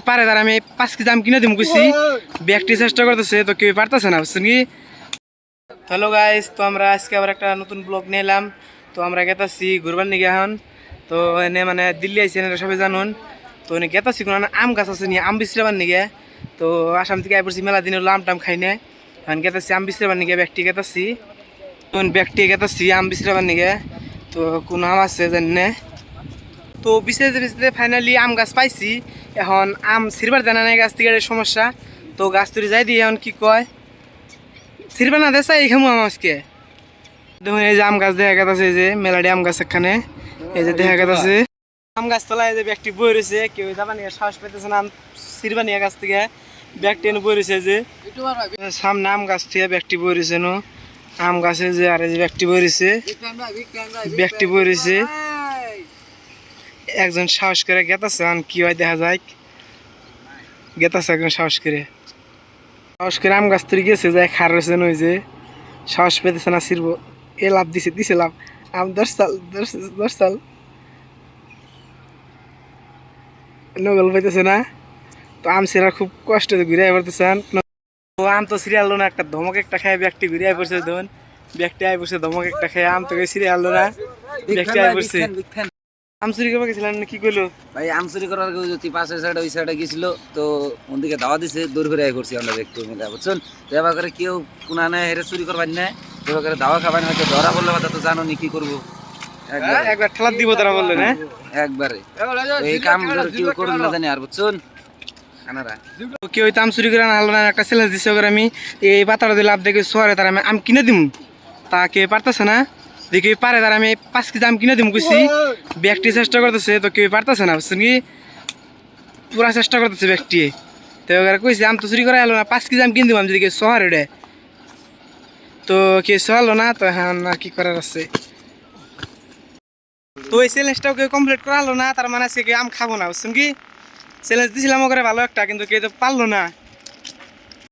পারে তার আমি 5 কেজি আম কিনে দিব কইছি ব্যক্তি চেষ্টা করতেছে তো কেউ পারতেছে না বুঝছেন কি। হ্যালো গাইস, তো আমরা আজকে আবার একটা নতুন ব্লগ নিলাম। তো আমরা গেতাছি ঘুরবার নিয়ে এখন। তো এনে মানে দিল্লি আইসি এটা সবাই জানুন। তো এনে গেতাছি কোনো আম গাছ আছে নিয়ে আম বিচরাবার নিয়ে। তো আসাম থেকে আই পড়ছি মেলা দিন হলো আম টাম খাই না। এখন গেতাছি আম বিচরাবার নিয়ে ব্যক্তি গেতাছি। তখন ব্যক্তি গেতাছি আম বিচরাবার নিয়ে। তো কোনো আম আছে জানি না। তো বিচরাতে বিচরাতে ফাইনালি আম গাছ পাইছি। এখন আম ছিড়বার জানা নাই গাছ থেকে সমস্যা। তো গাছ তুলে যাই দিয়ে এখন কি কয় ছিড়বে না দেশা এই খামু আম আজকে। দেখুন এই যে আম গাছ দেখা গেছে, এই যে মেলাডি আম গাছ এখানে এই যে দেখা গেছে আম গাছ তলায় যে ব্যক্তি বই রয়েছে, কেউ যাবা নিয়ে সাহস পেতেছে না আম ছিড়বা নিয়ে গাছ থেকে ব্যক্তি এনে বই রয়েছে। যে সামনে আম গাছ থেকে ব্যক্তি বই রয়েছে নো আম গাছে যে আর যে ব্যক্তি বই রয়েছে, ব্যক্তি বই রয়েছে একজন সাহস করে গেতাছে। কি হয় দেখা যায়, গেতাছে একজন সাহস করে আম গাছ তুলে গেছে যায় খার রয়েছে ওই যে সাহস পেতেছে না ছিড়বো। এ লাভ দিছে লাভ আম 10 সাল নগল পাইতেছে না। তো আম ছিঁড়া খুব কষ্ট ঘুরে পড়তেছেন। তো আম তো ছিঁড়ে আনলো না, একটা ধমক একটা খায় ব্যক্তি ঘুরে পড়ছে। ধরুন ব্যক্তি আয় পড়ছে ধমক একটা খায়, আম তোকে ছিঁড়ে আনলো না, ব্যক্তি আয় পড়ছে। আম চুরি করবা গেছিলেন কি করলো ভাই? আম চুরি করার যদি পাশের সাইডে ওই সাইডে গেছিল তো ওদিকে দাওয়া দিছে, দূর করে করছি আমরা ব্যক্তি মিলে বুঝছেন। এবার করে কেউ কোনা নেয় হেরে চুরি করবার নেয়, এবার করে দাওয়া খাবার হয়তো ধরা বললে বা তো জানো নি কি করবো। একবার ঠেলা দিব তারা বললেন হ্যাঁ একবারে এই কাম কেউ করুন না জানি আর বুঝছেন। কেউ আম চুরি করে আনলো না, একটা চ্যালেঞ্জ দিচ্ছে ওকে আমি এই পাতাটা দিলে লাভ দেখে শহরে তার আমি আম কিনে দিম, তা কেউ পারতেছে না। দেখি পারে তার আমি 5 কেজি আম কিনে দিম কইছি ব্যক্তি চেষ্টা করতেছে তো কেউ পারতেছে না বুঝছেন কি, পুরা চেষ্টা করতেছে ব্যক্তি। তো কইছে আম তো চুরি করে আলো না, 5 কেজি আম কিনে দিবাম যদি কেউ শহরে রে। তো কেউ সহালো না, তো এখন আর কি করার আছে। তো এই চ্যালেঞ্জটাও কেউ কমপ্লিট করা হলো না, তার মানে আজকে কেউ আম খাবো না বুঝছেন কি। চ্যালেঞ্জ দিয়েছিলাম ওকে ভালো একটা, কিন্তু কেউ তো পারলো না।